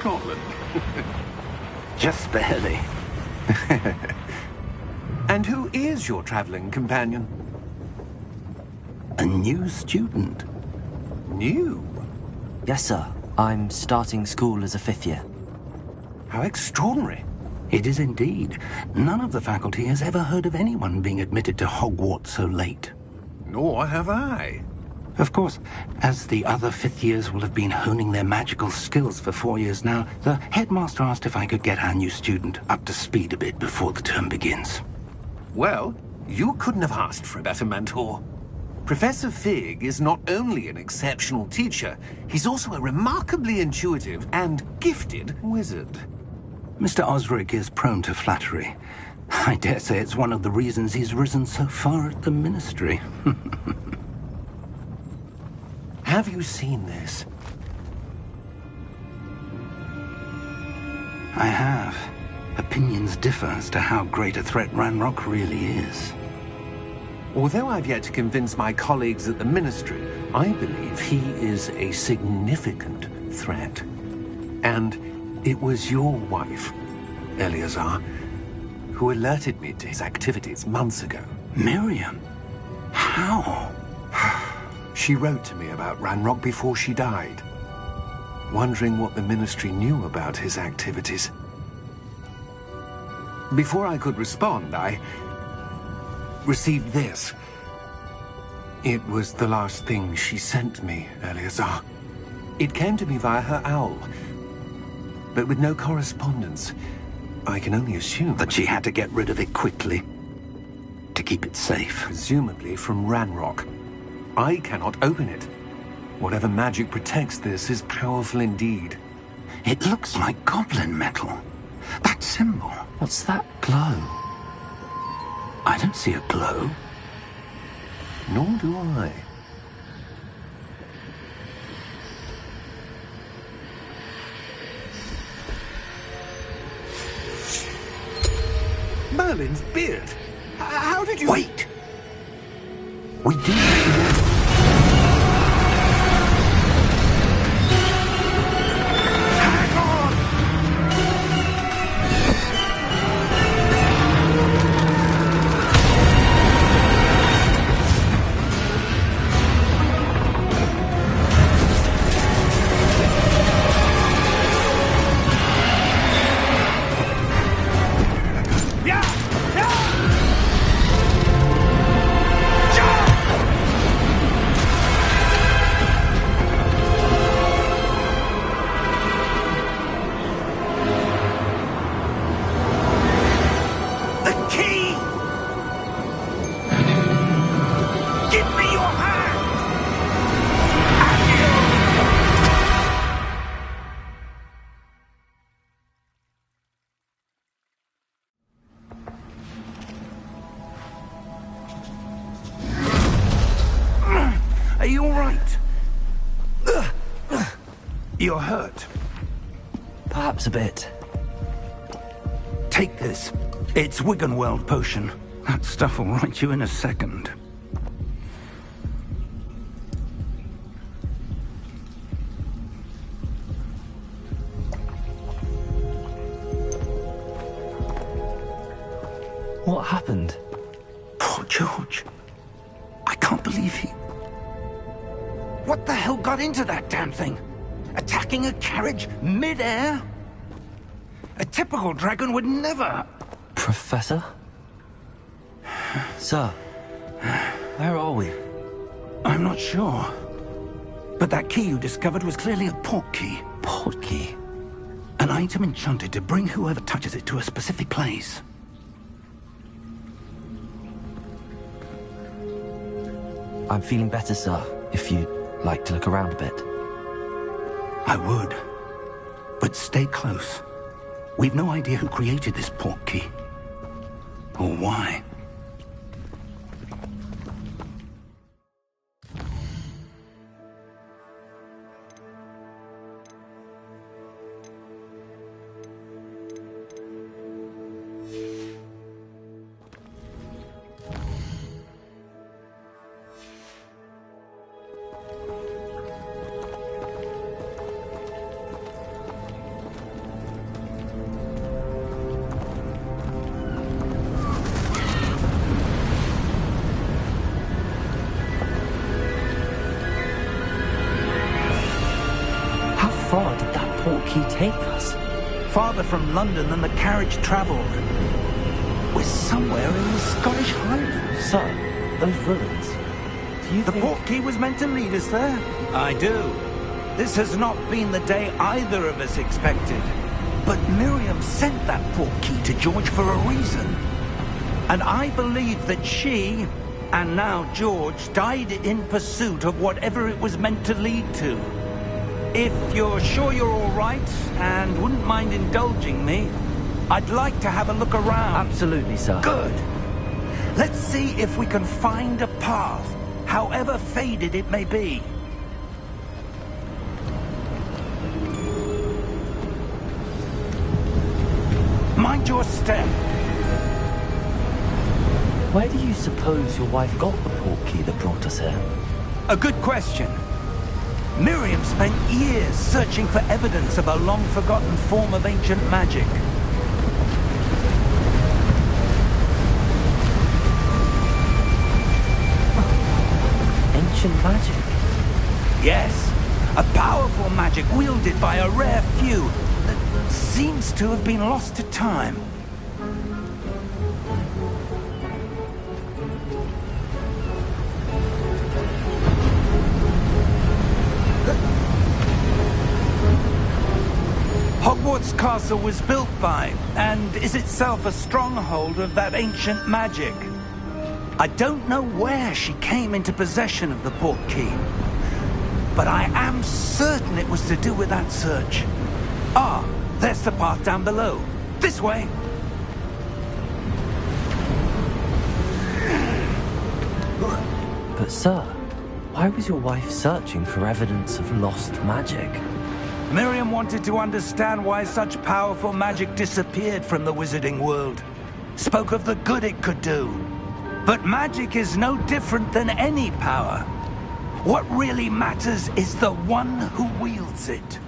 Scotland? Just barely. And who is your traveling companion? A new student. New? Yes, sir. I'm starting school as a 5th year. How extraordinary. It is indeed. None of the faculty has ever heard of anyone being admitted to Hogwarts so late. Nor have I. Of course, as the other 5th years will have been honing their magical skills for 4 years now, the headmaster asked if I could get our new student up to speed a bit before the term begins. Well, you couldn't have asked for a better mentor. Professor Fig is not only an exceptional teacher, he's also a remarkably intuitive and gifted wizard. Mr. Osric is prone to flattery. I dare say it's one of the reasons he's risen so far at the Ministry. Have you seen this? I have. Opinions differ as to how great a threat Ranrock really is. Although I've yet to convince my colleagues at the Ministry, I believe he is a significant threat. And it was your wife, Eleazar, who alerted me to his activities months ago. Miriam? How? She wrote to me about Ranrock before she died, wondering what the Ministry knew about his activities. Before I could respond, I received this. It was the last thing she sent me, Eleazar. It came to me via her owl, but with no correspondence. I can only assume that she had to get rid of it quickly, to keep it safe. Presumably from Ranrock. I cannot open it. Whatever magic protects this is powerful indeed. It looks like goblin metal. That symbol. What's that glow? I don't see a glow. Nor do I. Merlin's beard. How did you... Wait! We do... Are you all right? You're hurt. Perhaps a bit. Take this. It's Wiggenweld potion. That stuff will right you in a second. What happened? Poor George. I can't believe he... What the hell got into that damn thing? Attacking a carriage mid-air? A typical dragon would never... Professor? Sir, where are we? I'm not sure. But that key you discovered was clearly a port key. Port key? An item enchanted to bring whoever touches it to a specific place. I'm feeling better, sir, if you'd like to look around a bit. I would. But stay close. We've no idea who created this port key. Or why. portkey take us? Farther from London than the carriage travelled. We're somewhere in the Scottish Highlands. Sir, those ruins. Do you The think... portkey was meant to lead us there? I do. This has not been the day either of us expected. But Miriam sent that portkey to George for a reason. And I believe that she, and now George, died in pursuit of whatever it was meant to lead to. If you're sure you're all right, and wouldn't mind indulging me, I'd like to have a look around. Absolutely, sir. Good. Let's see if we can find a path, however faded it may be. Mind your step. Where do you suppose your wife got the portkey that brought us here? A good question. Miriam spent years searching for evidence of a long-forgotten form of ancient magic. Ancient magic? Yes, a powerful magic wielded by a rare few that seems to have been lost to time. Hogwarts Castle was built by, and is itself a stronghold of that ancient magic. I don't know where she came into possession of the portkey, but I am certain it was to do with that search. Ah, there's the path down below. This way. But sir, why was your wife searching for evidence of lost magic? Miriam wanted to understand why such powerful magic disappeared from the wizarding world. Spoke of the good it could do. But magic is no different than any power. What really matters is the one who wields it.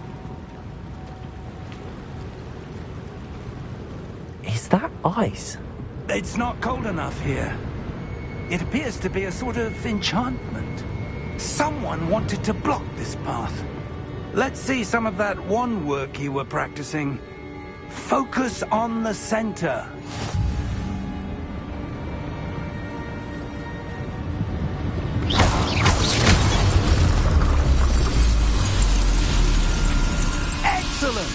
Is that ice? It's not cold enough here. It appears to be a sort of enchantment. Someone wanted to block this path. Let's see some of that wand work you were practicing. Focus on the center. Excellent!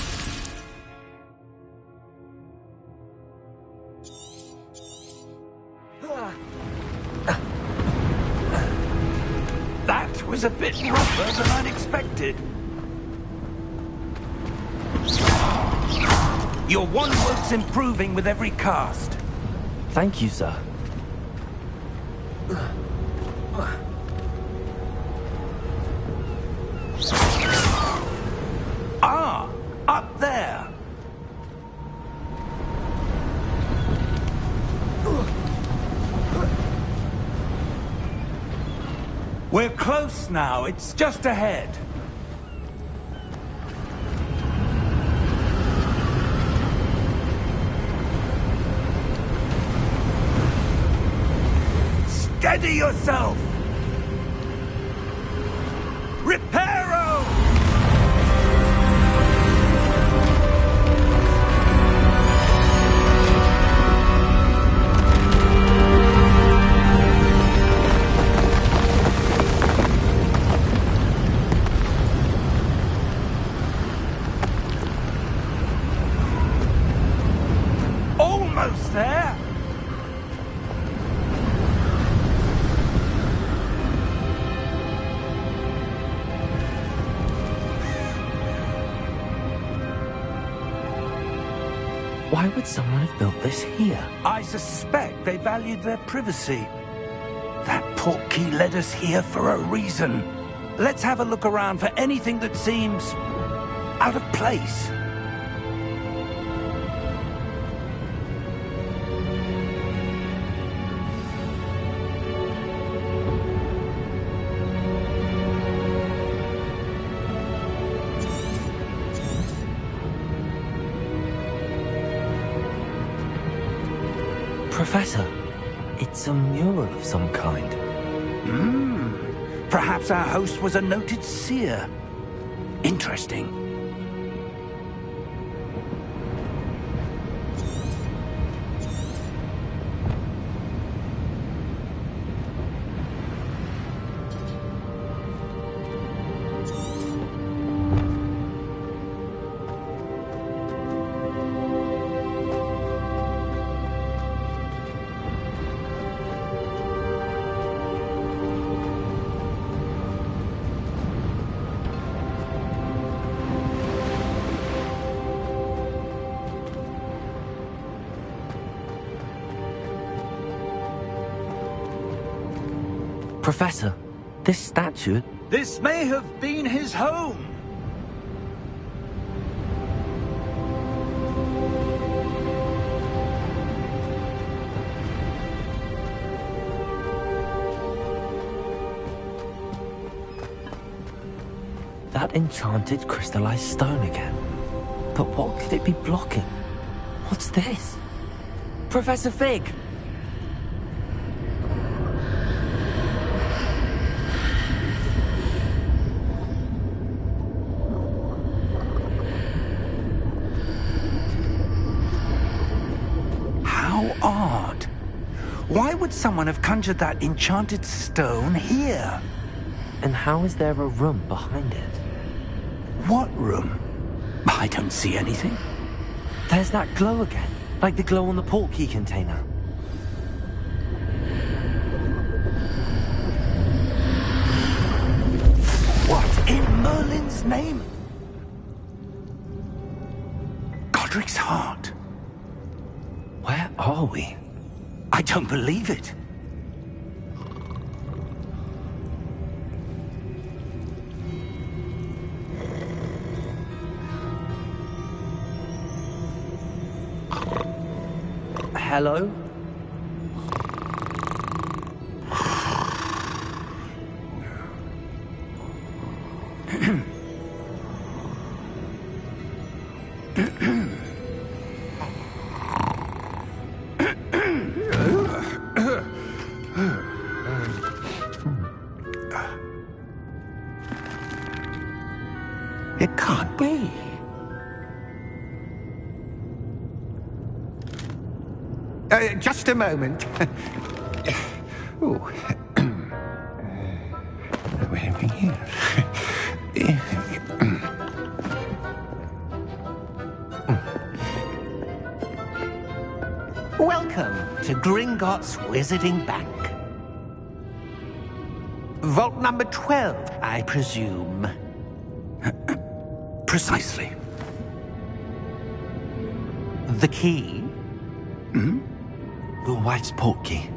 That was a bit rougher than I'd expected. Your wand work's improving with every cast. Thank you, sir. Ah, up there. We're close now. It's just ahead. Steady yourself! Reparo! Almost there! Why would someone have built this here? I suspect they valued their privacy. That portkey led us here for a reason. Let's have a look around for anything that seems out of place. Professor, it's a mural of some kind. Perhaps our host was a noted seer. Interesting. Professor, this statue... This may have been his home. That enchanted crystallized stone again. But what could it be blocking? What's this? Professor Fig! How odd. Why would someone have conjured that enchanted stone here? And how is there a room behind it? What room? I don't see anything. There's that glow again, like the glow on the portkey container. What in Merlin's name? Godric's heart. Where are we? I don't believe it. Hello? It can't be. Just a moment. Oh. Where are we here? Welcome to Gringotts Wizarding Bank. Vault number 12, I presume. Precisely. The key? Hmm? Your wife's portkey.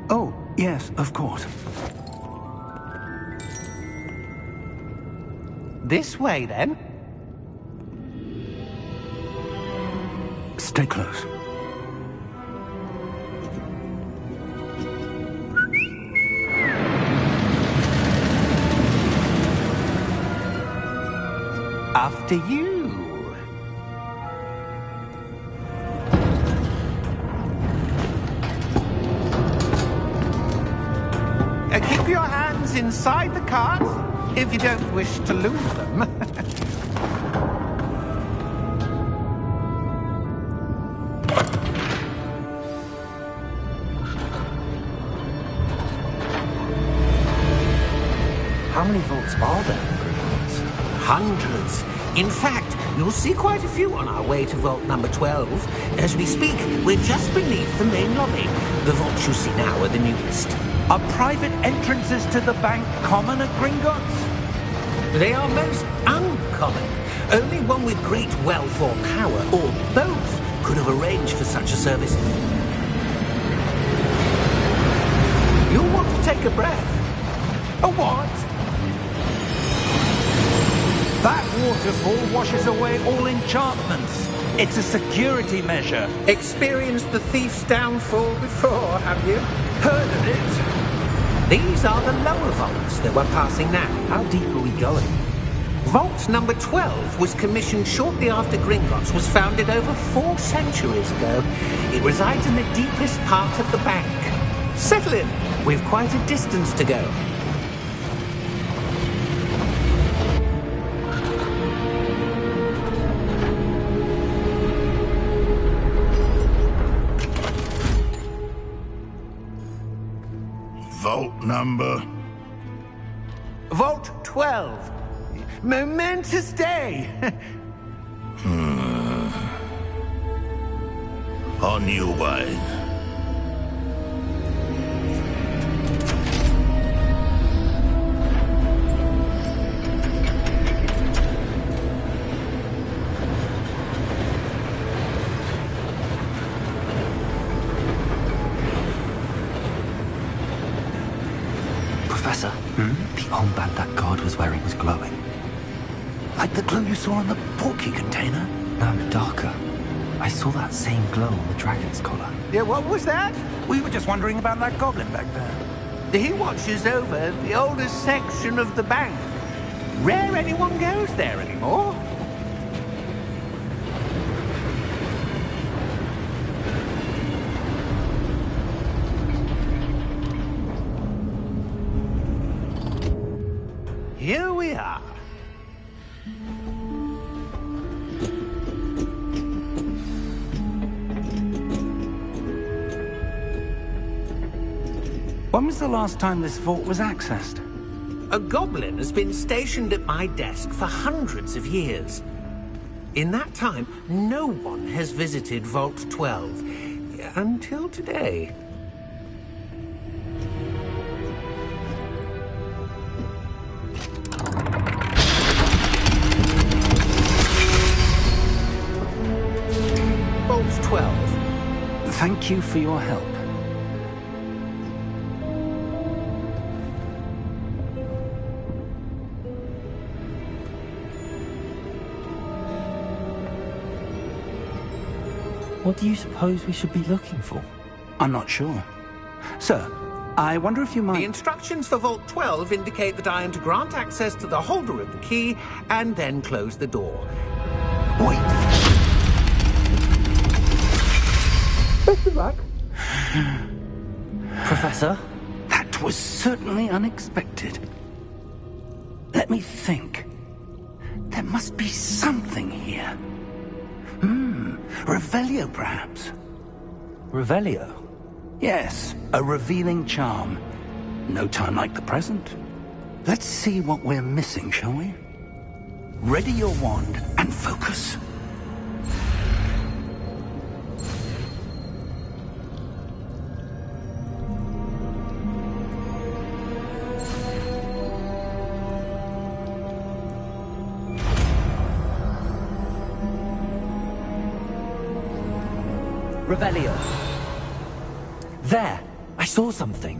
Oh, yes, of course. This way, then. Stay close. After you. Keep your hands inside the cart if you don't wish to lose them. How many vaults are there in Gringotts? Hundreds. In fact, you'll see quite a few on our way to vault number 12. As we speak, we're just beneath the main lobby. The vaults you see now are the newest. Are private entrances to the bank common at Gringotts? They are most uncommon. Only one with great wealth or power, or both, could have arranged for such a service. You'll want to take a breath. A what? That waterfall washes away all enchantments. It's a security measure. Experienced the thief's downfall before, have you? Heard of it? These are the lower vaults that we're passing now. How deep are we going? Vault number 12 was commissioned shortly after Gringotts was founded over 4 centuries ago. It resides in the deepest part of the bank. Settle in. We've quite a distance to go. Vault number? Vault 12. Momentous day. On your way. Professor, the armband that guard was wearing was glowing. Like the glow you saw in the portkey container? No, darker. I saw that same glow on the dragon's collar. Yeah, what was that? We were just wondering about that goblin back there. He watches over the oldest section of the bank. Rare anyone goes there anymore. Here we are. When was the last time this vault was accessed? A goblin has been stationed at my desk for hundreds of years. In that time, no one has visited Vault 12 until today. Vault 12. Thank you for your help. What do you suppose we should be looking for? I'm not sure. Sir, I wonder if you The might... instructions for Vault 12 indicate that I am to grant access to the holder of the key and then close the door. Wait! Best of luck. Professor? That was certainly unexpected. Let me think. There must be something here. Revelio, perhaps? Revelio? Yes, a revealing charm. No time like the present. Let's see what we're missing, shall we? Ready your wand and focus. Revelio. There! I saw something.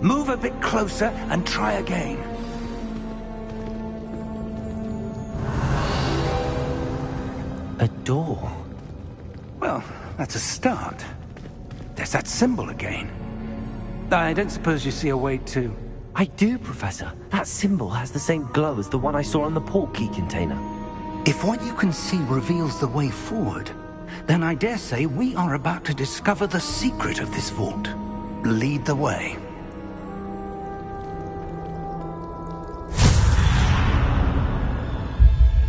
Move a bit closer and try again. A door. Well, that's a start. There's that symbol again. I don't suppose you see a way to... I do, Professor. That symbol has the same glow as the one I saw on the portkey container. If what you can see reveals the way forward, then I dare say we are about to discover the secret of this vault. Lead the way.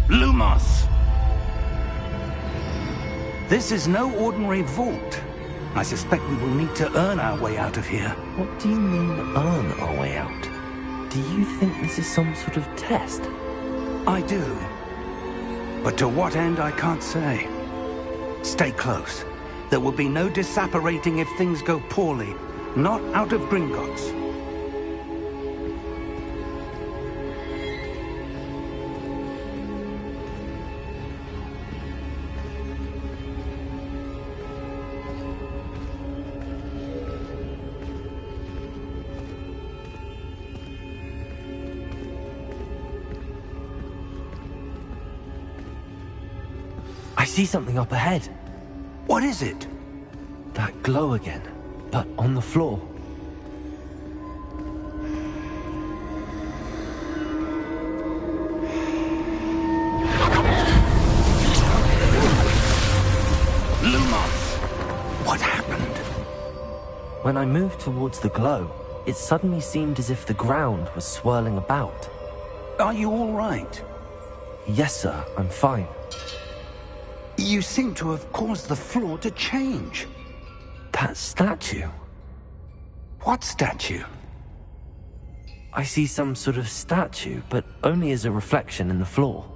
Lumos! This is no ordinary vault. I suspect we will need to earn our way out of here. What do you mean, earn our way out? Do you think this is some sort of test? I do. But to what end, I can't say. Stay close. There will be no disapparating if things go poorly. Not out of Gringotts. I see something up ahead. What is it? That glow again, but on the floor. Lumos! What happened? When I moved towards the glow, it suddenly seemed as if the ground was swirling about. Are you all right? Yes, sir, I'm fine. You seem to have caused the floor to change. That statue. What statue? I see some sort of statue, but only as a reflection in the floor.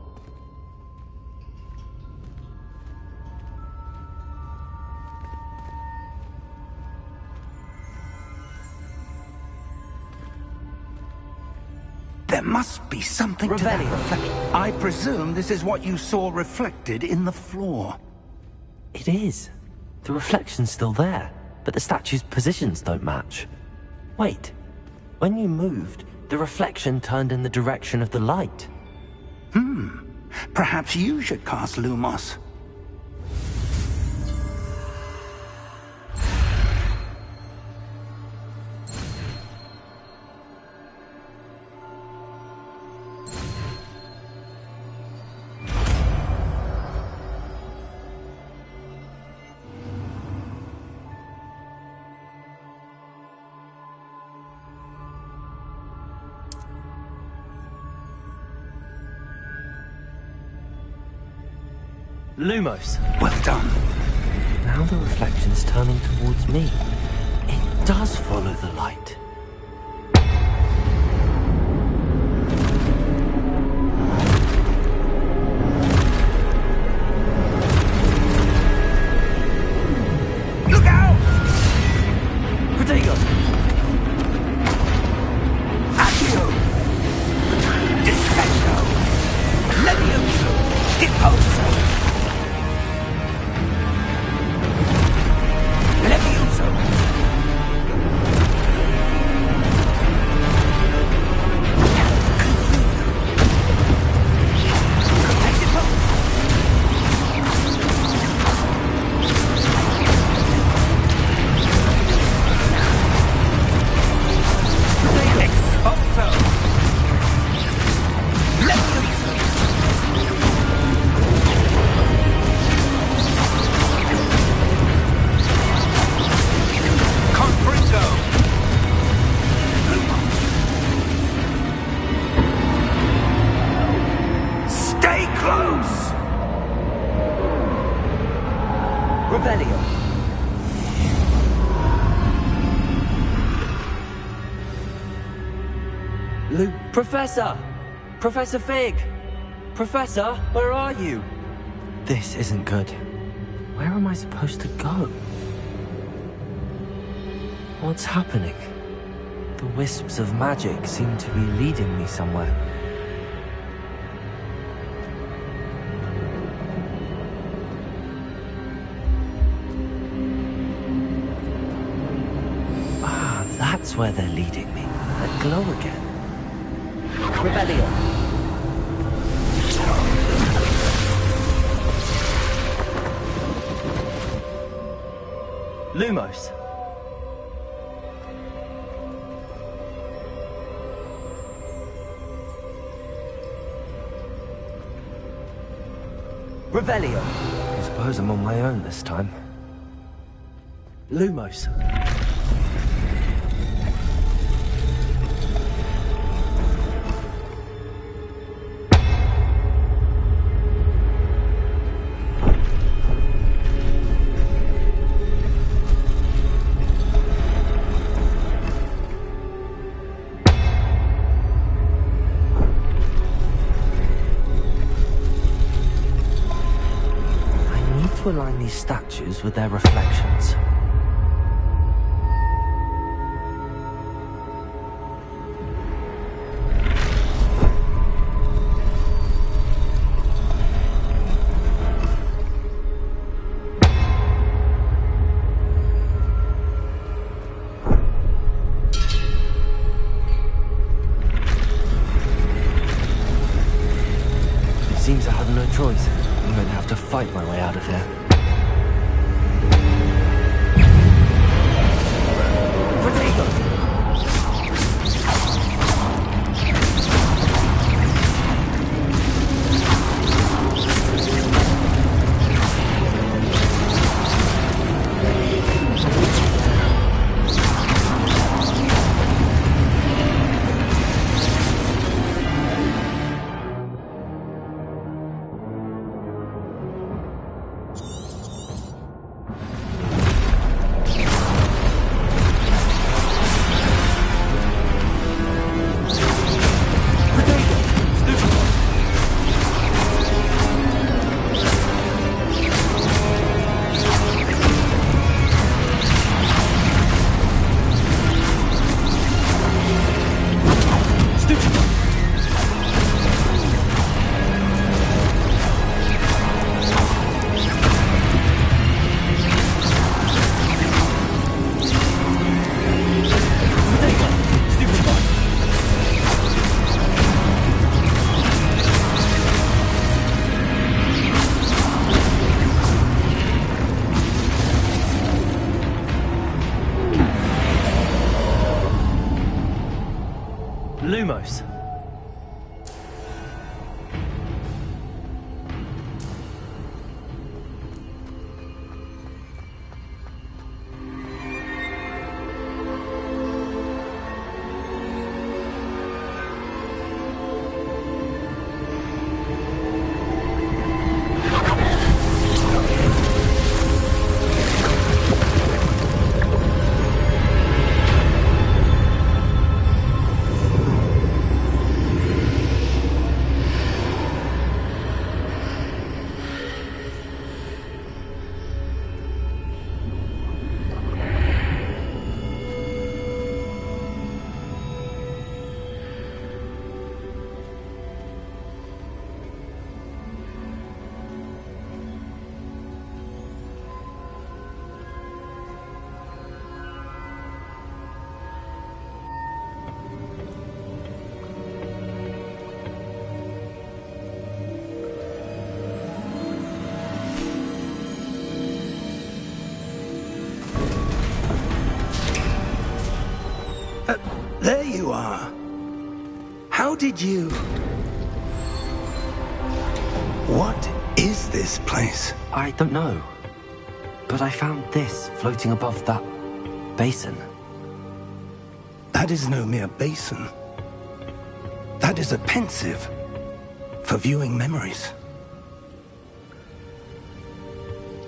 There must be something to that reflection. I presume this is what you saw reflected in the floor. It is. The reflection's still there, but the statue's positions don't match. Wait, When you moved, the reflection turned in the direction of the light. Perhaps you should cast Lumos. Lumos. Well done. Now the reflection's turning towards me. It does follow the light. Look out! Protego! Accio! Descendo! Levioso! Deposo! Levioso! Protected pose! Expulso! Levioso! Confringo! Stay close! Revelio. Professor! Professor Fig! Professor, where are you? This isn't good. Where am I supposed to go? What's happening? The wisps of magic seem to be leading me somewhere. Ah, that's where they're leading me. That glow again. Revelio. Lumos. Revelio. I suppose I'm on my own this time. Lumos. To align these statues with their reflections. Seems I have no choice. I'm going to have to fight my way out of here. Lumos. There you are. How did you... What is this place? I don't know. But I found this floating above that basin. That is no mere basin. That is a pensive for viewing memories.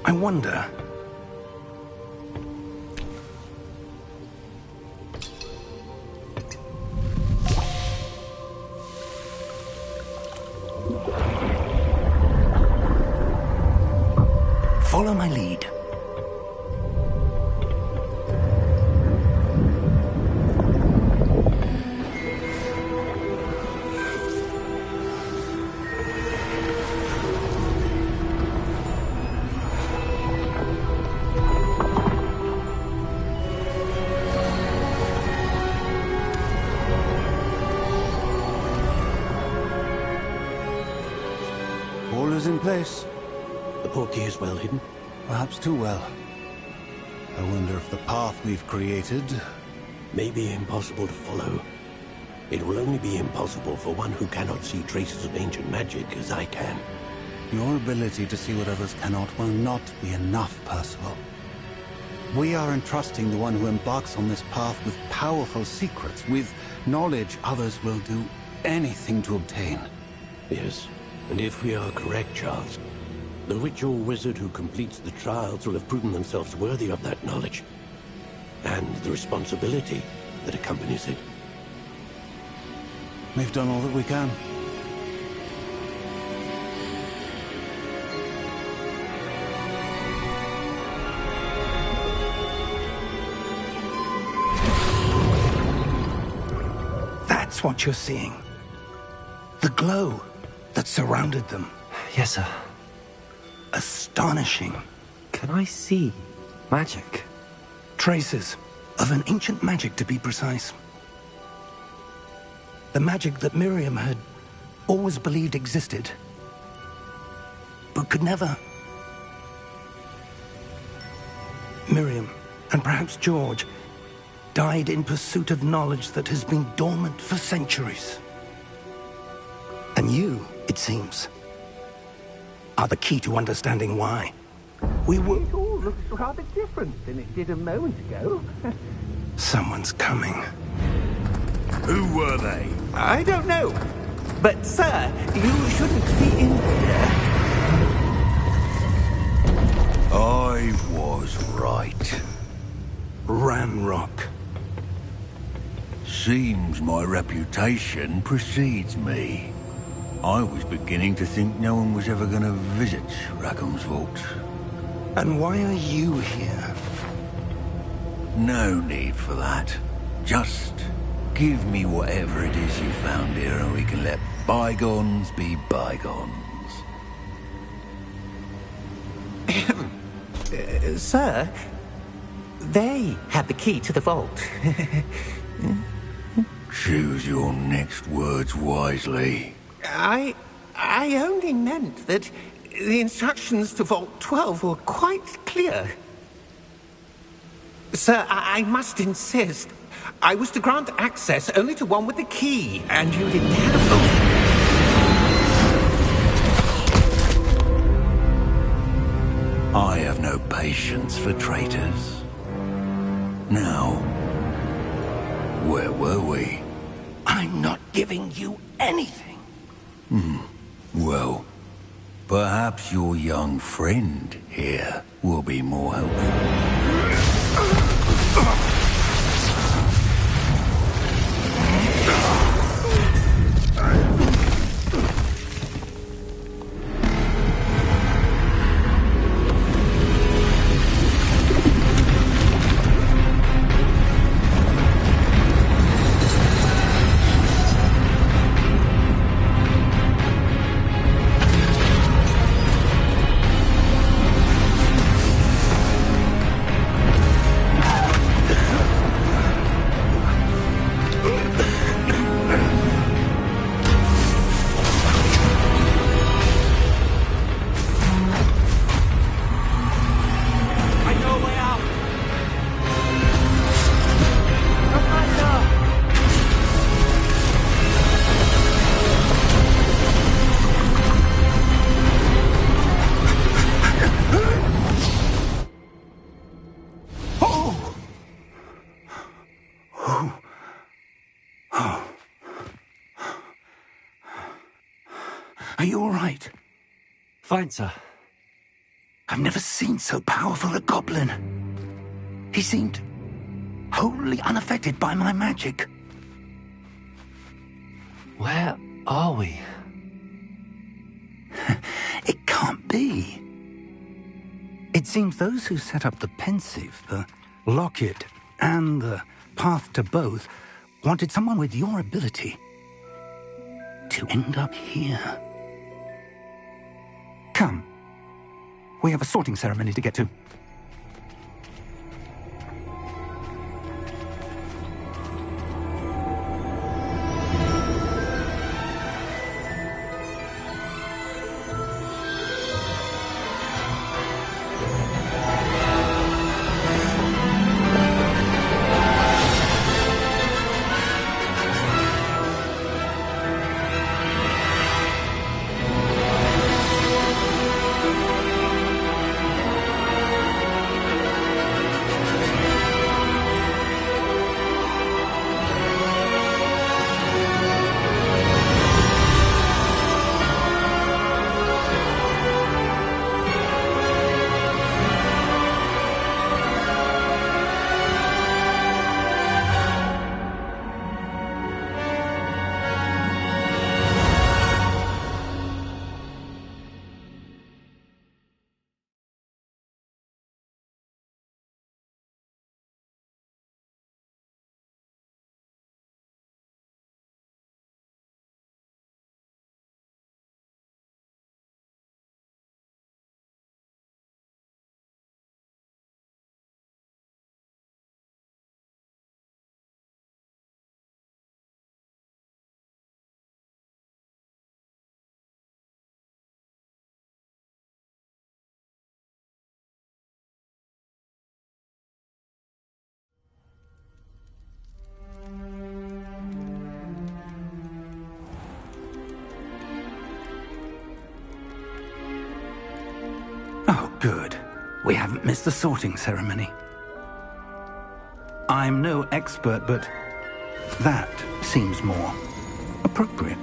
I wonder... Follow my lead. All is in place. The portkey is well hidden. Perhaps too well. I wonder if the path we've created... May be impossible to follow. It will only be impossible for one who cannot see traces of ancient magic as I can. Your ability to see what others cannot will not be enough, Percival. We are entrusting the one who embarks on this path with powerful secrets, with knowledge others will do anything to obtain. Yes, and if we are correct, Charles, the witch or wizard who completes the trials will have proven themselves worthy of that knowledge, and the responsibility that accompanies it. We've done all that we can. That's what you're seeing. The glow that surrounded them. Yes, sir. Astonishing. Can I see magic? Traces of an ancient magic, to be precise. The magic that Miriam had always believed existed, but could never. Miriam, and perhaps George, died in pursuit of knowledge that has been dormant for centuries. And you, it seems, are the key to understanding why. We were... It all looks rather different than it did a moment ago. Someone's coming. Who were they? I don't know. But, sir, you shouldn't be in here. I was right. Ramrock. Seems my reputation precedes me. I was beginning to think no one was ever going to visit Rackham's vault. And why are you here? No need for that. Just give me whatever it is you found here and we can let bygones be bygones. Sir, they had the key to the vault. Choose your next words wisely. I only meant that the instructions to Vault 12 were quite clear. Sir, I must insist. I was to grant access only to one with the key, and you didn't have I have no patience for traitors. Now, where were we? I'm not giving you anything. Well, perhaps your young friend here will be more helpful. Are you all right? Fine, sir. I've never seen so powerful a goblin. He seemed wholly unaffected by my magic. Where are we? It can't be. It seems those who set up the pensive, the locket, and the path to both wanted someone with your ability to end up here. Come. We have a sorting ceremony to get to. Oh, good. We haven't missed the sorting ceremony. I'm no expert, but that seems more appropriate.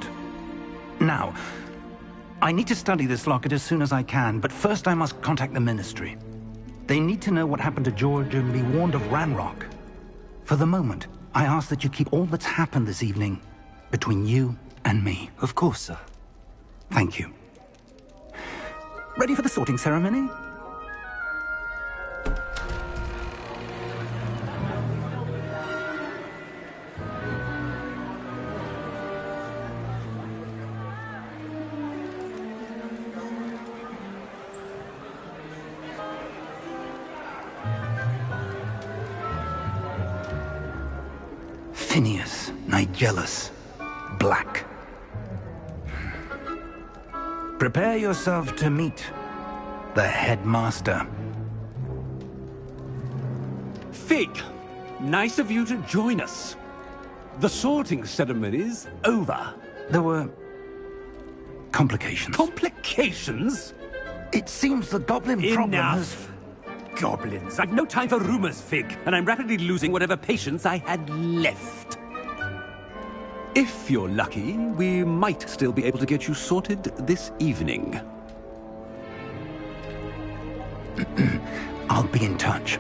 Now, I need to study this locket as soon as I can, but first I must contact the Ministry. They need to know what happened to George and be warned of Ranrock. For the moment, I ask that you keep all that's happened this evening between you and me. Of course, sir. Thank you. Ready for the sorting ceremony? Phineas Nigellus Black. Prepare yourself to meet the headmaster. Fig! Nice of you to join us. The sorting ceremony's over. There were complications. Complications? It seems the goblin problem has... Enough! Goblins. I've no time for rumors, Fig, and I'm rapidly losing whatever patience I had left. If you're lucky, we might still be able to get you sorted this evening. I'll be in touch.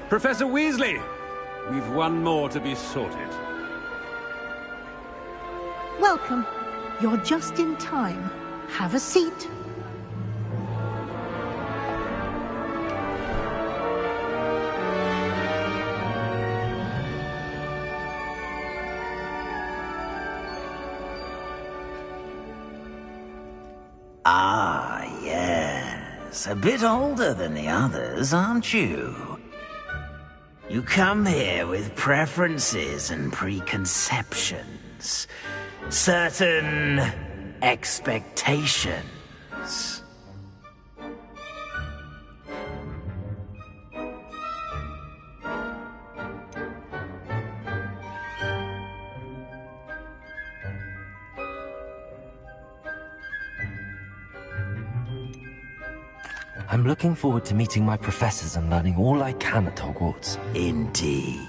Professor Weasley, we've one more to be sorted. Welcome. You're just in time. Have a seat. Ah, yes. A bit older than the others, aren't you? You come here with preferences and preconceptions. Certain expectations. I'm looking forward to meeting my professors and learning all I can at Hogwarts. Indeed.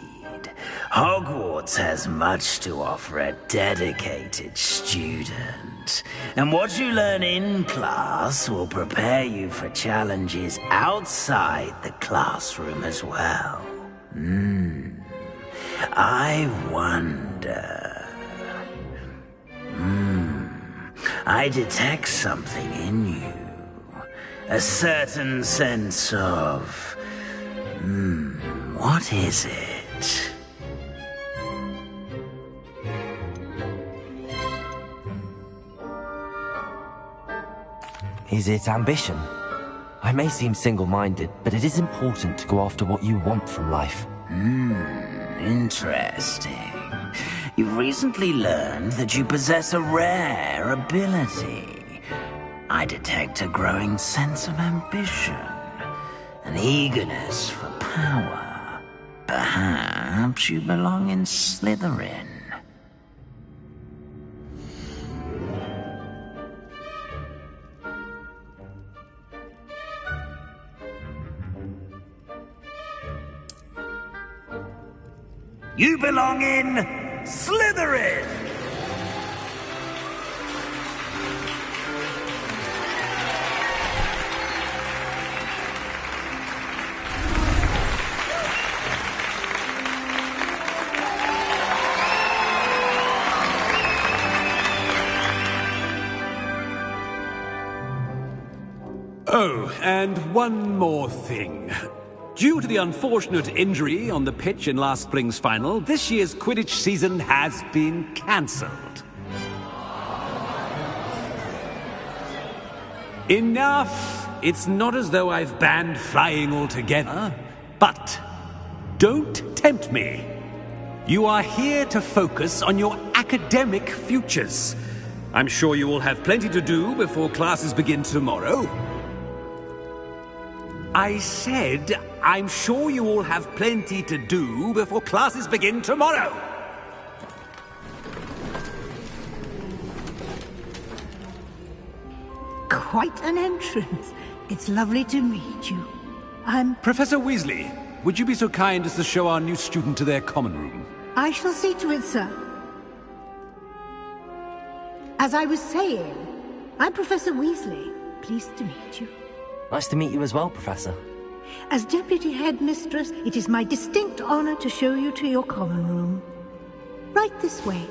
Hogwarts has much to offer a dedicated student. And what you learn in class will prepare you for challenges outside the classroom as well. I wonder... I detect something in you. A certain sense of... what is it? Is it ambition? I may seem single-minded, but it is important to go after what you want from life. Interesting. You've recently learned that you possess a rare ability. I detect a growing sense of ambition, an eagerness for power. Perhaps you belong in Slytherin. You belong in Slytherin! Oh, and one more thing. Due to the unfortunate injury on the pitch in last spring's final, this year's Quidditch season has been cancelled. Enough! It's not as though I've banned flying altogether, but don't tempt me. You are here to focus on your academic futures. I'm sure you will have plenty to do before classes begin tomorrow. I said, I'm sure you all have plenty to do before classes begin tomorrow. Quite an entrance. It's lovely to meet you. Professor Weasley, would you be so kind as to show our new student to their common room? I shall see to it, sir. As I was saying, I'm Professor Weasley. Pleased to meet you. Nice to meet you as well, Professor. As Deputy Headmistress, it is my distinct honor to show you to your common room. Right this way.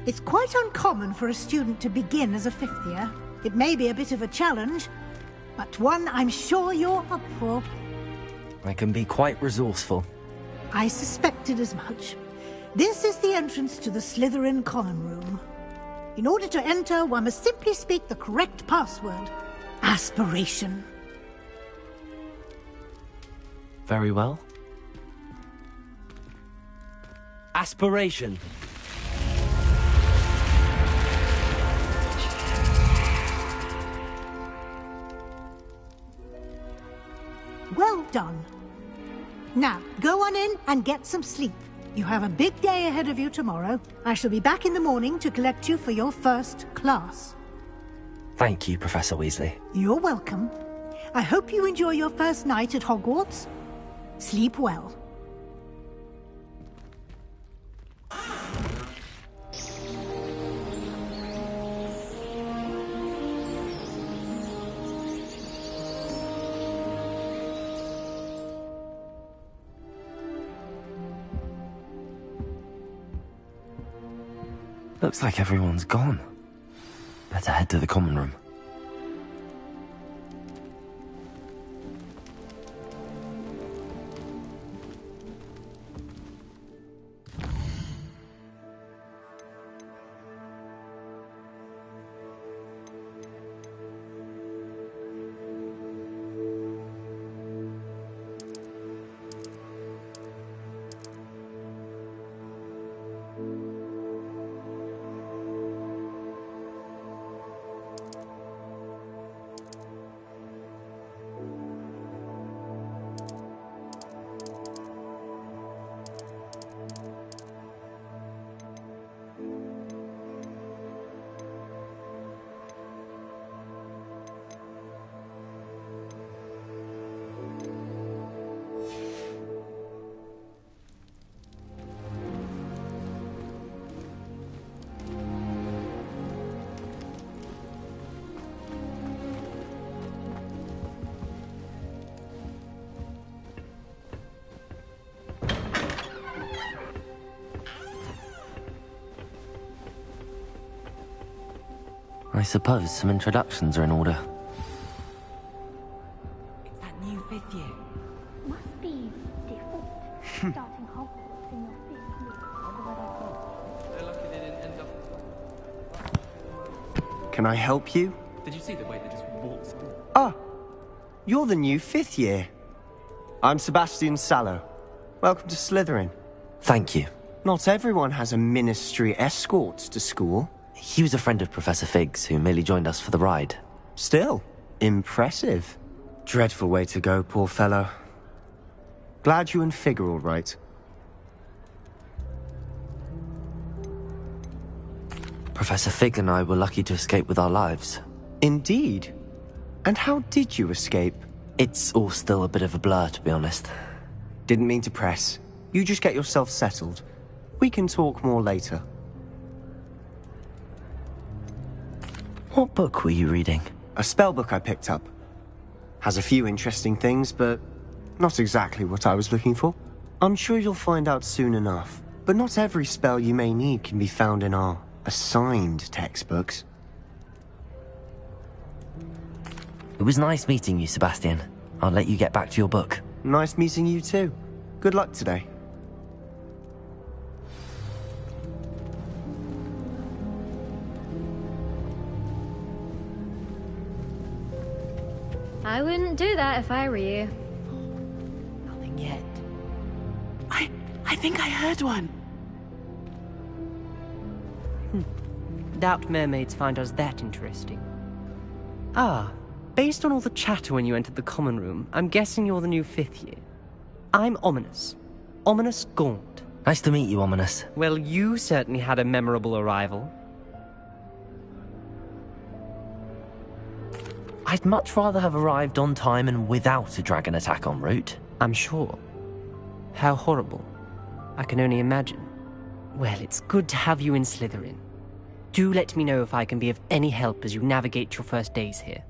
It's quite uncommon for a student to begin as a fifth year. It may be a bit of a challenge, but one I'm sure you're up for. I can be quite resourceful. I suspected as much. This is the entrance to the Slytherin common room. In order to enter, one must simply speak the correct password. Aspiration. Very well. Aspiration. Well done. Now, go on in and get some sleep. You have a big day ahead of you tomorrow. I shall be back in the morning to collect you for your first class. Thank you, Professor Weasley. You're welcome. I hope you enjoy your first night at Hogwarts. Sleep well. Looks like everyone's gone. Better head to the common room. I suppose some introductions are in order. It's that new 5th year. Must be default. Starting Hogwarts in your 5th year. They're lucky they didn't end up. Can I help you? Did you see the way they just walked through? Ah, you're the new 5th year. I'm Sebastian Sallow. Welcome to Slytherin. Thank you. Not everyone has a ministry escort to school. He was a friend of Professor Fig's who merely joined us for the ride. Still, impressive. Dreadful way to go, poor fellow. Glad you and Fig are all right. Professor Fig and I were lucky to escape with our lives. Indeed. And how did you escape? It's all still a bit of a blur, to be honest. Didn't mean to press. You just get yourself settled. We can talk more later. What book were you reading? A spellbook I picked up. Has a few interesting things, but not exactly what I was looking for. I'm sure you'll find out soon enough. But not every spell you may need can be found in our assigned textbooks. It was nice meeting you, Sebastian. I'll let you get back to your book. Nice meeting you too. Good luck today. I wouldn't do that if I were you. Nothing yet. I think I heard one. Doubt mermaids find us that interesting. Ah, based on all the chatter when you entered the common room, I'm guessing you're the new 5th year. I'm Ominous. Ominous Gaunt. Nice to meet you, Ominous. Well, you certainly had a memorable arrival. I'd much rather have arrived on time and without a dragon attack en route. I'm sure. How horrible. I can only imagine. Well, it's good to have you in Slytherin. Do let me know if I can be of any help as you navigate your first days here.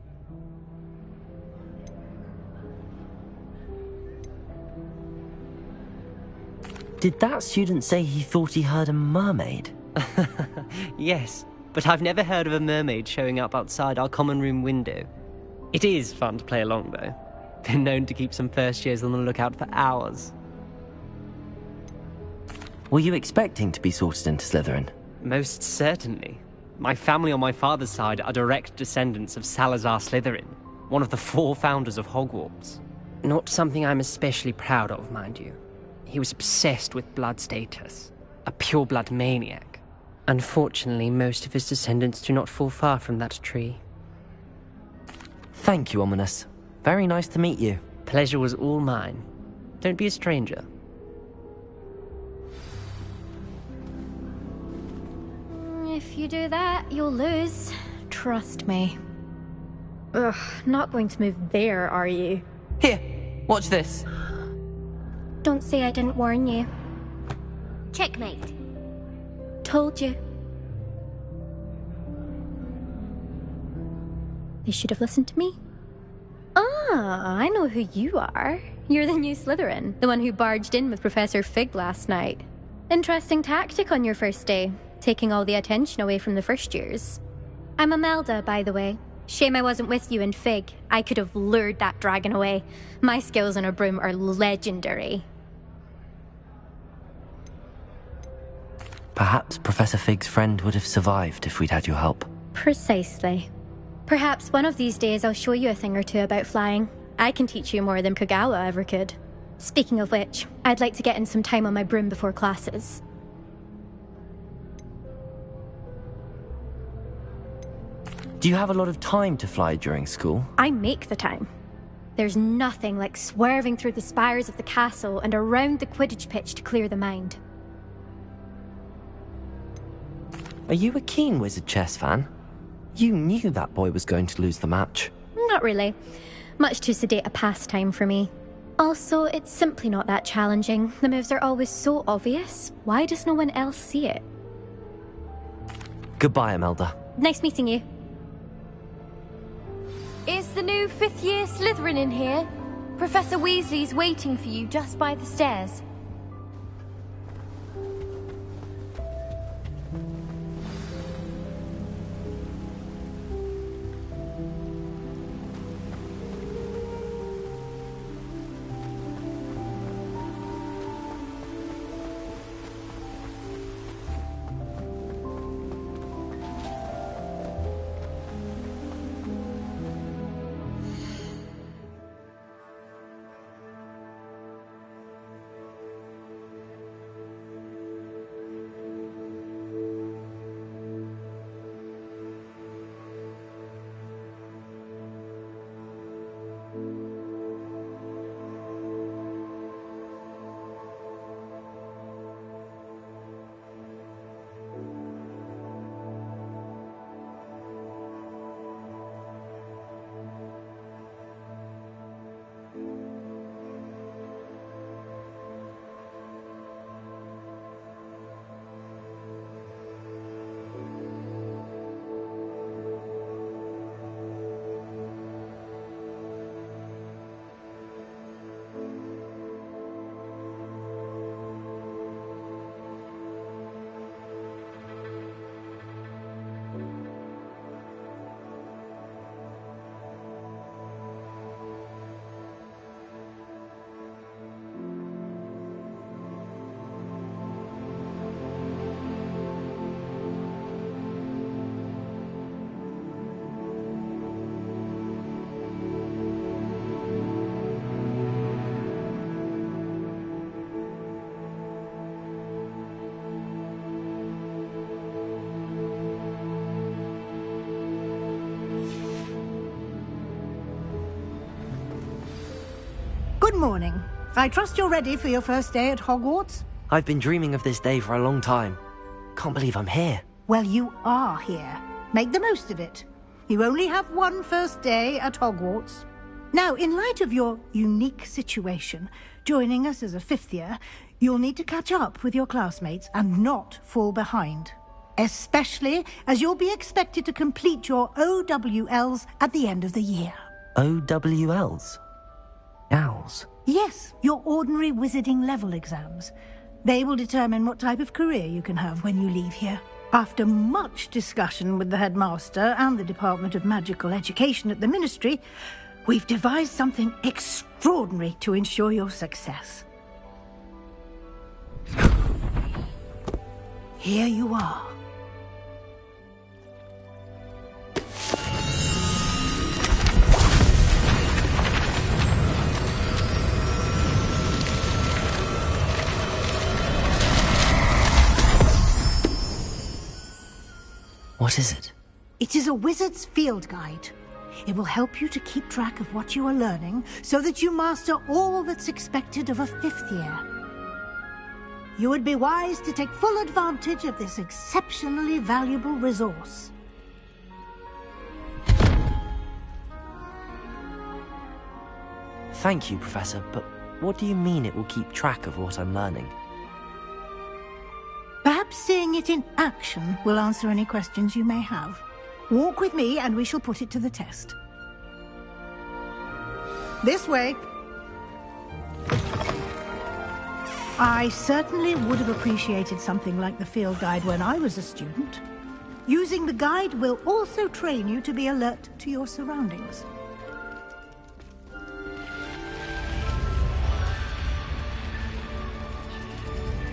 Did that student say he thought he heard a mermaid? Yes, but I've never heard of a mermaid showing up outside our common room window. It is fun to play along, though. Been known to keep some first years on the lookout for hours. Were you expecting to be sorted into Slytherin? Most certainly. My family on my father's side are direct descendants of Salazar Slytherin, one of the 4 founders of Hogwarts. Not something I'm especially proud of, mind you. He was obsessed with blood status, a pure-blood maniac. Unfortunately, most of his descendants do not fall far from that tree. Thank you, Ominous. Very nice to meet you. Pleasure was all mine. Don't be a stranger. If you do that, you'll lose. Trust me. Ugh, not going to move there, are you? Here, watch this. Don't say I didn't warn you. Checkmate. Told you. They should have listened to me. Ah, I know who you are. You're the new Slytherin, the one who barged in with Professor Fig last night. Interesting tactic on your first day, taking all the attention away from the first years. I'm Imelda, by the way. Shame I wasn't with you in Fig. I could have lured that dragon away. My skills on a broom are legendary. Perhaps Professor Fig's friend would have survived if we'd had your help. Precisely. Perhaps one of these days I'll show you a thing or two about flying. I can teach you more than Kogawa ever could. Speaking of which, I'd like to get in some time on my broom before classes. Do you have a lot of time to fly during school? I make the time. There's nothing like swerving through the spires of the castle and around the Quidditch pitch to clear the mind. Are you a keen Wizard chess fan? You knew that boy was going to lose the match. Not really. Much too sedate a pastime for me. Also, it's simply not that challenging. The moves are always so obvious. Why does no one else see it? Goodbye, Imelda. Nice meeting you. Is the new 5th year Slytherin in here? Professor Weasley's waiting for you just by the stairs. Good morning. I trust you're ready for your first day at Hogwarts? I've been dreaming of this day for a long time. Can't believe I'm here. Well, you are here. Make the most of it. You only have one first day at Hogwarts. Now, in light of your unique situation, joining us as a 5th year, you'll need to catch up with your classmates and not fall behind. Especially as you'll be expected to complete your OWLs at the end of the year. OWLs? Owls? Yes, your ordinary wizarding level exams. They will determine what type of career you can have when you leave here. After much discussion with the headmaster and the Department of Magical Education at the Ministry, we've devised something extraordinary to ensure your success. Here you are. What is it? It is a wizard's field guide. It will help you to keep track of what you are learning so that you master all that's expected of a 5th year. You would be wise to take full advantage of this exceptionally valuable resource. Thank you, Professor, but what do you mean it will keep track of what I'm learning? Perhaps seeing it in action will answer any questions you may have. Walk with me and we shall put it to the test. This way. I certainly would have appreciated something like the field guide when I was a student. Using the guide will also train you to be alert to your surroundings.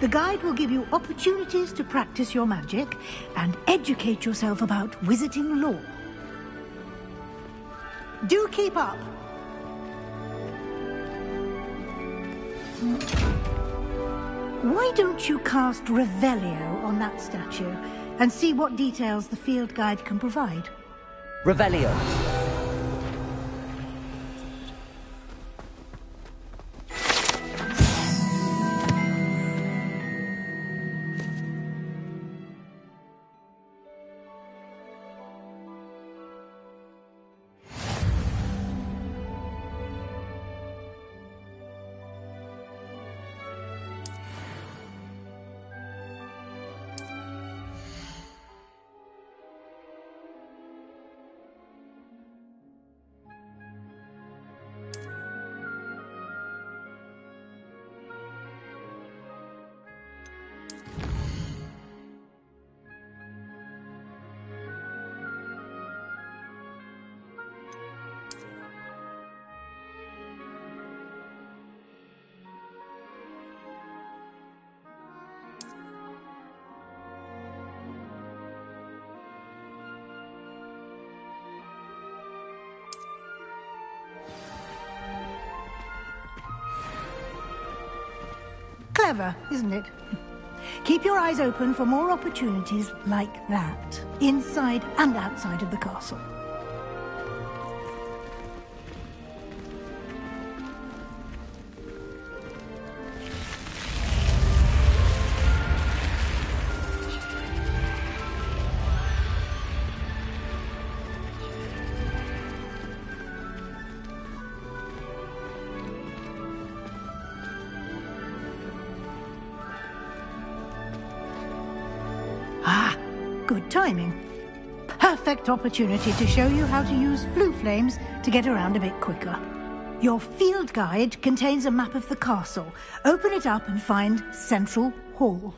The guide will give you opportunities to practice your magic and educate yourself about wizarding lore. Do keep up! Why don't you cast Revelio on that statue and see what details the field guide can provide? Revelio. Clever, isn't it? Keep your eyes open for more opportunities like that, inside and outside of the castle. Good timing. Perfect opportunity to show you how to use flue flames to get around a bit quicker. Your field guide contains a map of the castle. Open it up and find Central Hall.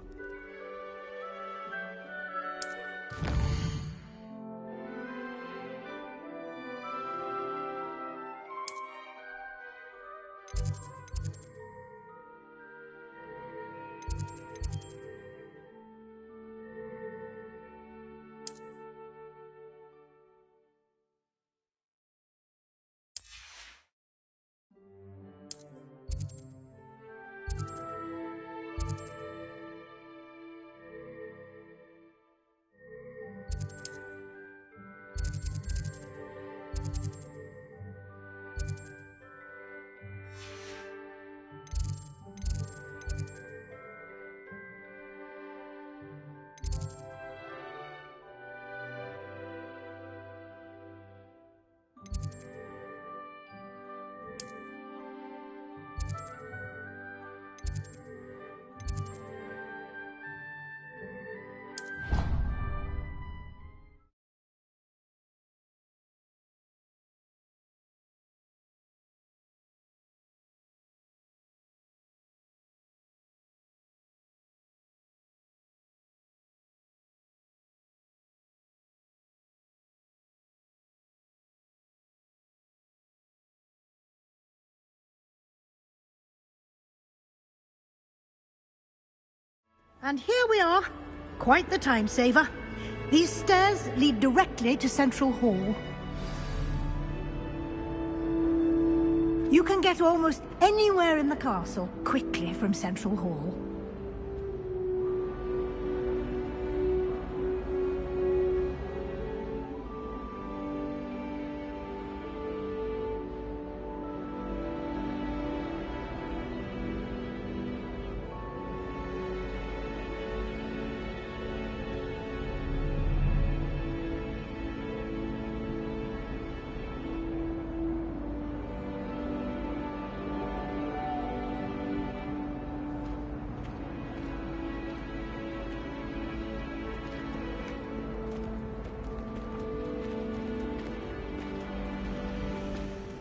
And here we are. Quite the time saver. These stairs lead directly to Central Hall. You can get almost anywhere in the castle quickly from Central Hall.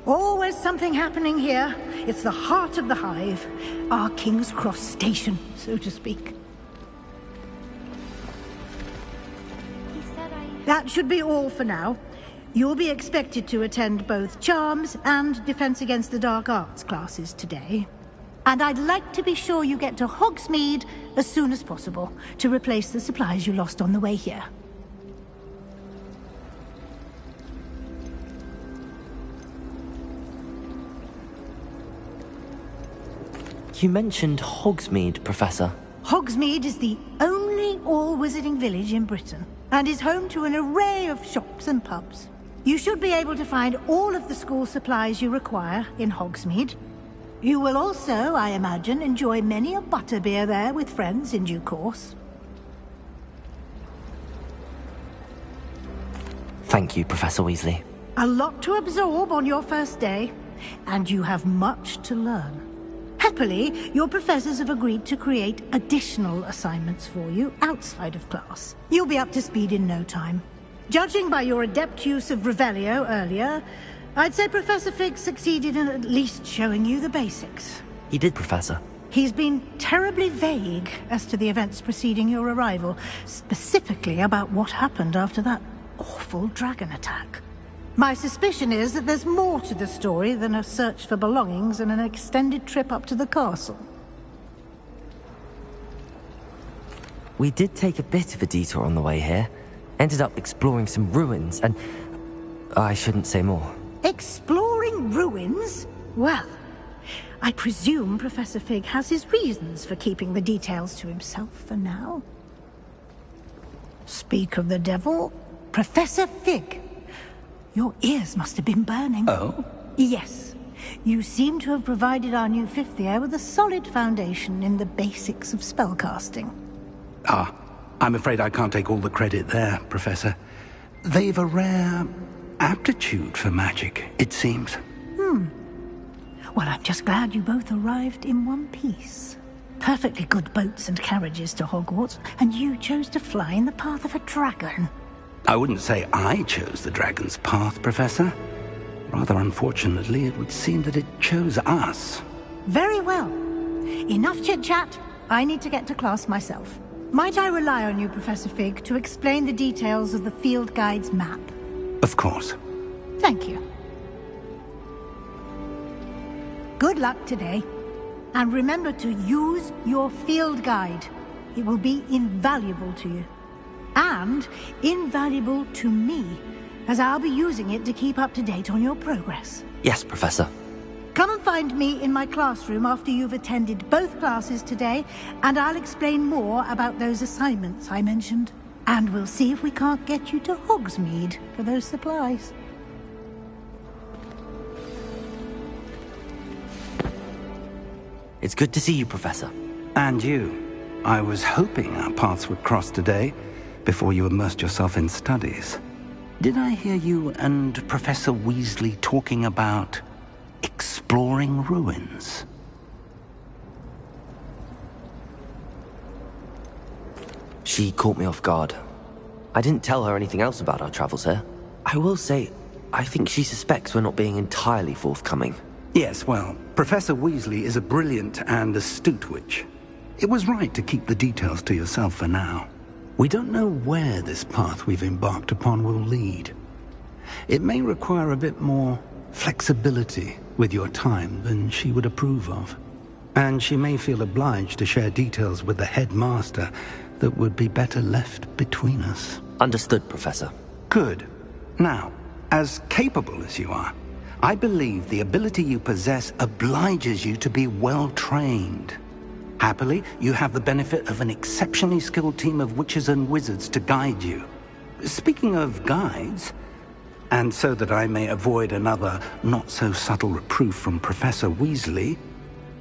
Always something happening here. It's the heart of the hive. Our King's Cross station, so to speak. That should be all for now. You'll be expected to attend both Charms and Defense Against the Dark Arts classes today. And I'd like to be sure you get to Hogsmeade as soon as possible to replace the supplies you lost on the way here. You mentioned Hogsmeade, Professor. Hogsmeade is the only all-wizarding village in Britain, and is home to an array of shops and pubs. You should be able to find all of the school supplies you require in Hogsmeade. You will also, I imagine, enjoy many a butterbeer there with friends in due course. Thank you, Professor Weasley. A lot to absorb on your first day, and you have much to learn. Happily, your professors have agreed to create additional assignments for you outside of class. You'll be up to speed in no time. Judging by your adept use of Revelio earlier, I'd say Professor Fig succeeded in at least showing you the basics. He did, Professor. He's been terribly vague as to the events preceding your arrival, specifically about what happened after that awful dragon attack. My suspicion is that there's more to the story than a search for belongings and an extended trip up to the castle. We did take a bit of a detour on the way here. Ended up exploring some ruins, and I shouldn't say more. Exploring ruins? Well, I presume Professor Fig has his reasons for keeping the details to himself for now. Speak of the devil, Professor Fig. Your ears must have been burning. Oh? Yes. You seem to have provided our new fifth year with a solid foundation in the basics of spellcasting. Ah, I'm afraid I can't take all the credit there, Professor. They've a rare aptitude for magic, it seems. Well, I'm just glad you both arrived in one piece. Perfectly good boats and carriages to Hogwarts, and you chose to fly in the path of a dragon. I wouldn't say I chose the dragon's path, Professor. Rather unfortunately, it would seem that it chose us. Very well. Enough chit-chat. I need to get to class myself. Might I rely on you, Professor Fig, to explain the details of the field guide's map? Of course. Thank you. Good luck today. And remember to use your field guide. It will be invaluable to you. And invaluable to me, as I'll be using it to keep up to date on your progress. Yes, Professor. Come and find me in my classroom after you've attended both classes today, and I'll explain more about those assignments I mentioned. And we'll see if we can't get you to Hogsmeade for those supplies. It's good to see you, Professor. And you. I was hoping our paths would cross today, before you immersed yourself in studies. Did I hear you and Professor Weasley talking about exploring ruins? She caught me off guard. I didn't tell her anything else about our travels here. I will say, I think she suspects we're not being entirely forthcoming. Yes, well, Professor Weasley is a brilliant and astute witch. It was right to keep the details to yourself for now. We don't know where this path we've embarked upon will lead. It may require a bit more flexibility with your time than she would approve of. And she may feel obliged to share details with the headmaster that would be better left between us. Understood, Professor. Good. Now, as capable as you are, I believe the ability you possess obliges you to be well-trained. Happily, you have the benefit of an exceptionally skilled team of witches and wizards to guide you. Speaking of guides, and so that I may avoid another not-so-subtle reproof from Professor Weasley,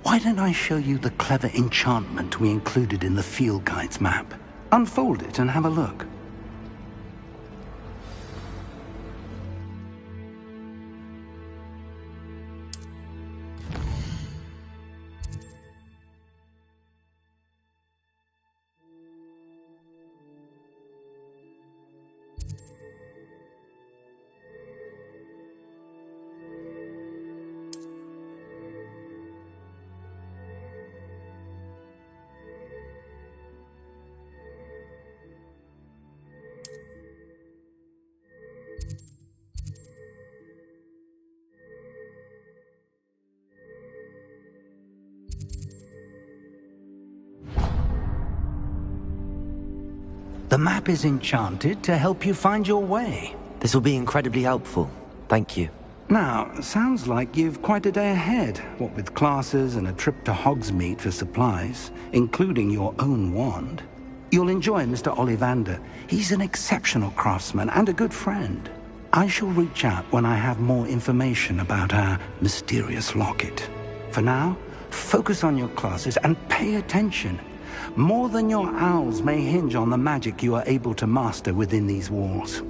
why don't I show you the clever enchantment we included in the field guide's map? Unfold it and have a look. The map is enchanted to help you find your way. This will be incredibly helpful. Thank you. Now, sounds like you've quite a day ahead, what with classes and a trip to Hogsmeade for supplies, including your own wand. You'll enjoy Mr. Ollivander. He's an exceptional craftsman and a good friend. I shall reach out when I have more information about our mysterious locket. For now, focus on your classes and pay attention. More than your owls may hinge on the magic you are able to master within these walls.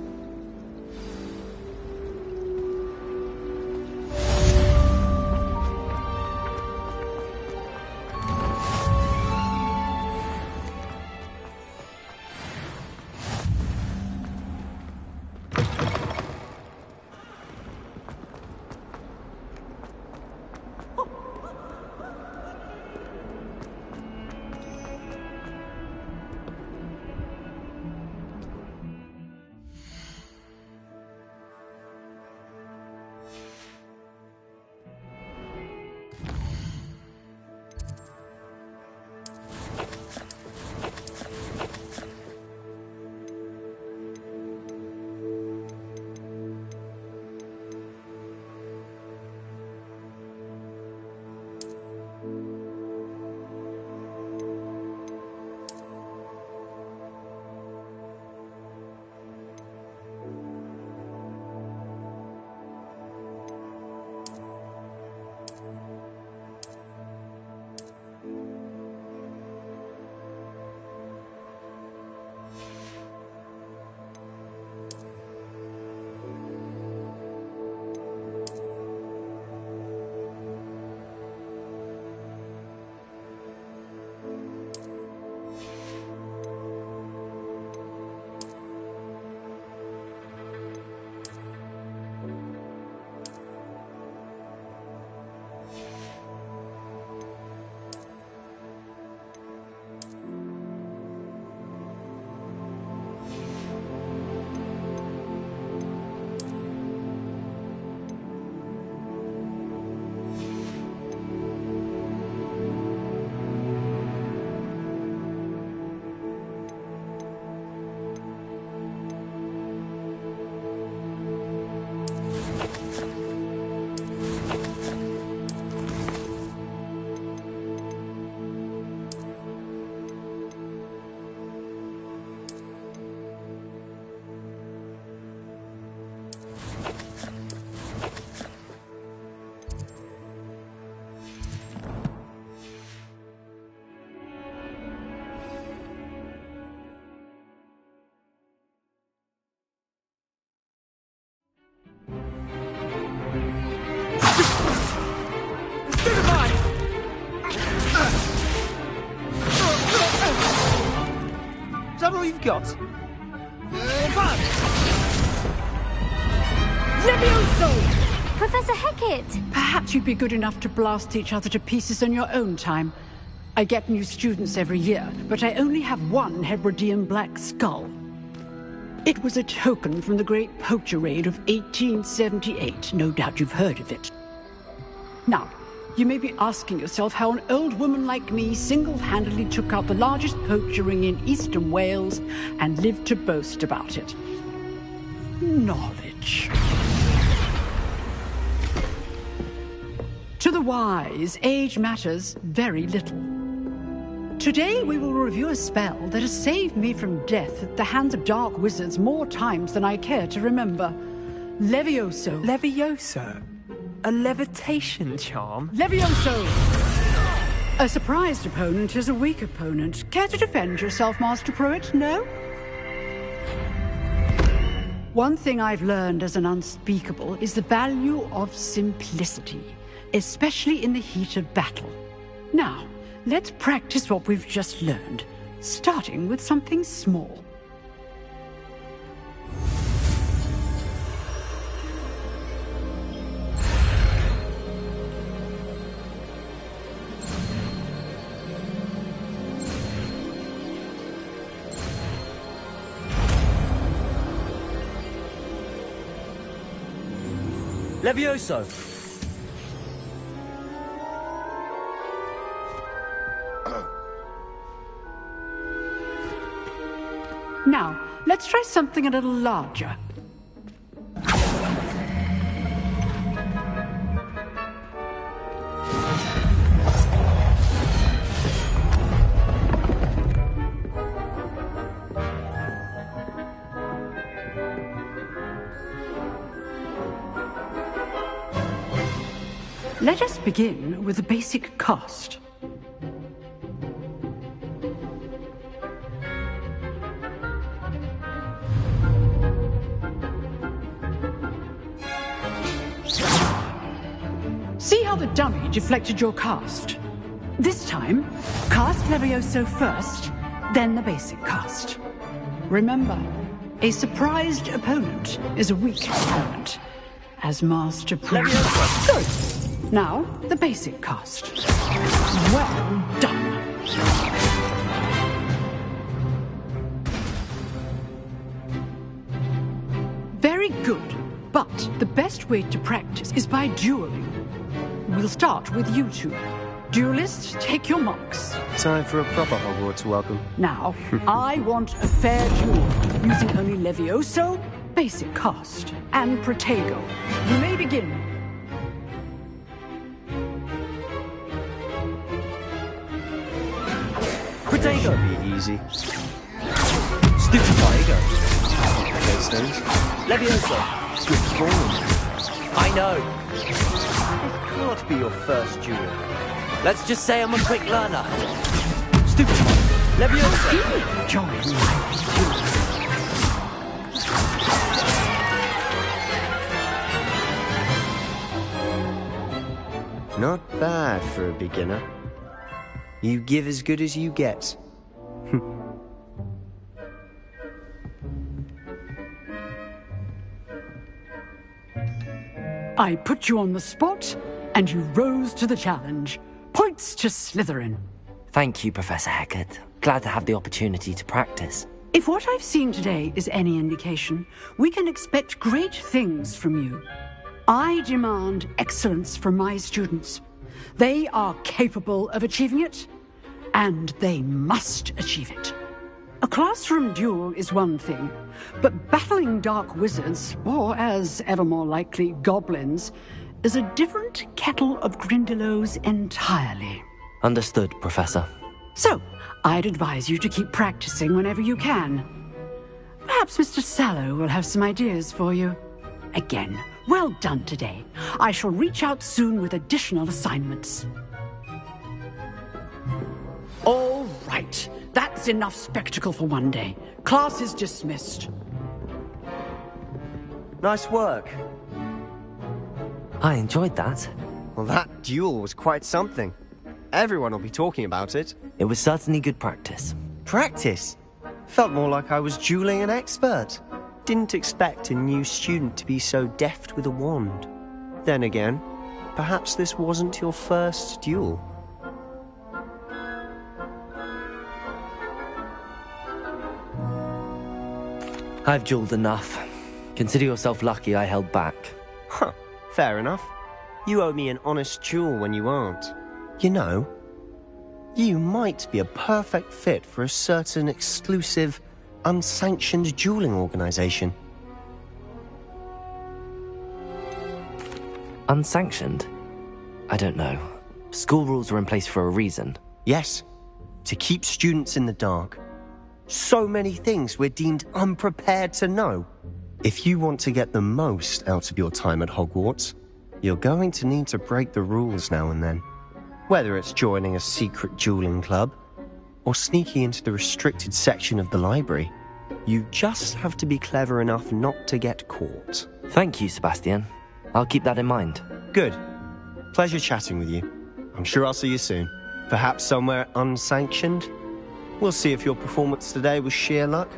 Is that all you've got? Levioso! Professor Hecat! Perhaps you'd be good enough to blast each other to pieces on your own time. I get new students every year, but I only have one Hebridean black skull. It was a token from the Great Poacher Raid of 1878. No doubt you've heard of it. Now, you may be asking yourself how an old woman like me single-handedly took out the largest poacher ring in eastern Wales and lived to boast about it. Knowledge. To the wise, age matters very little. Today we will review a spell that has saved me from death at the hands of dark wizards more times than I care to remember. Levioso. Levioso? A levitation charm? Levioso! A surprised opponent is a weak opponent. Care to defend yourself, Master Pruitt? No? One thing I've learned as an unspeakable is the value of simplicity, especially in the heat of battle. Now, let's practice what we've just learned, starting with something small. Levioso! Now, let's try something a little larger. Let us begin with the basic cast. See how the dummy deflected your cast? This time, cast Levioso first, then the basic cast. Remember, a surprised opponent is a weak talent, as Master Priest. Good. Now, the basic cast. Well done. Very good, but the best way to practice is by dueling. We'll start with you two. Duelists, take your marks. Time for a proper Hogwarts welcome. Now, I want a fair duel, using only Levioso, basic cast, and Protego. You may begin. Protego! Be easy. Stupid Protego. Those things. Leviosa. Swift form. I know. It can't be your first duel. Let's just say I'm a quick learner. Stupid Leviosa. Join my duel. Not bad for a beginner. You give as good as you get. I put you on the spot, and you rose to the challenge. Points to Slytherin. Thank you, Professor Hecat. Glad to have the opportunity to practice. If what I've seen today is any indication, we can expect great things from you. I demand excellence from my students. They are capable of achieving it, and they must achieve it. A classroom duel is one thing, but battling dark wizards, or as ever more likely, goblins, is a different kettle of Grindylows entirely. Understood, Professor. So, I'd advise you to keep practicing whenever you can. Perhaps Mr. Sallow will have some ideas for you. Again, well done today. I shall reach out soon with additional assignments. All right. That's enough spectacle for one day. Class is dismissed. Nice work. I enjoyed that. Well, that duel was quite something. Everyone will be talking about it. It was certainly good practice. Practice? Felt more like I was dueling an expert. Didn't expect a new student to be so deft with a wand. Then again, perhaps this wasn't your first duel. I've dueled enough. Consider yourself lucky I held back. Huh, fair enough. You owe me an honest duel when you aren't. You know, you might be a perfect fit for a certain exclusive, unsanctioned dueling organization. Unsanctioned? I don't know. School rules are in place for a reason. Yes, to keep students in the dark. So many things we're deemed unprepared to know. If you want to get the most out of your time at Hogwarts, you're going to need to break the rules now and then. Whether it's joining a secret dueling club, or sneaking into the restricted section of the library, you just have to be clever enough not to get caught. Thank you, Sebastian. I'll keep that in mind. Good. Pleasure chatting with you. I'm sure I'll see you soon. Perhaps somewhere unsanctioned? We'll see if your performance today was sheer luck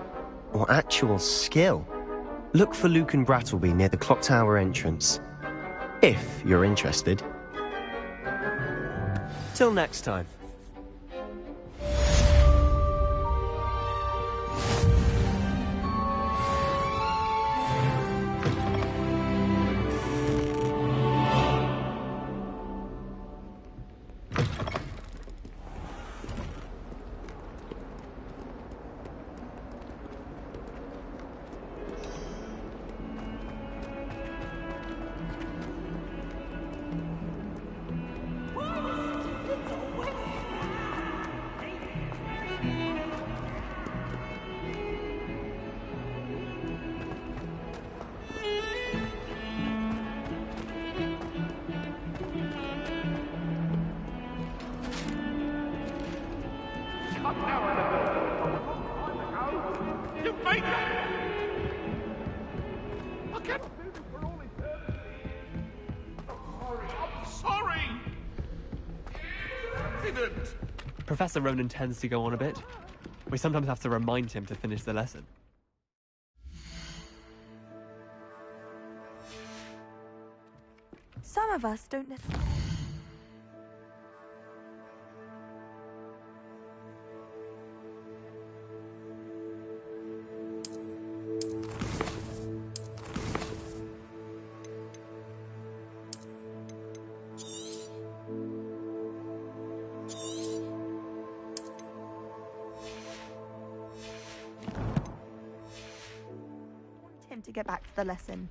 or actual skill. Look for Luke and Brattleby near the clock tower entrance. If you're interested. Till next time. You made it! I can't do this for all eternity. I'm sorry! Accident! Professor Ronan tends to go on a bit. We sometimes have to remind him to finish the lesson. Some of us don't necessarily... want him to get back to the lesson.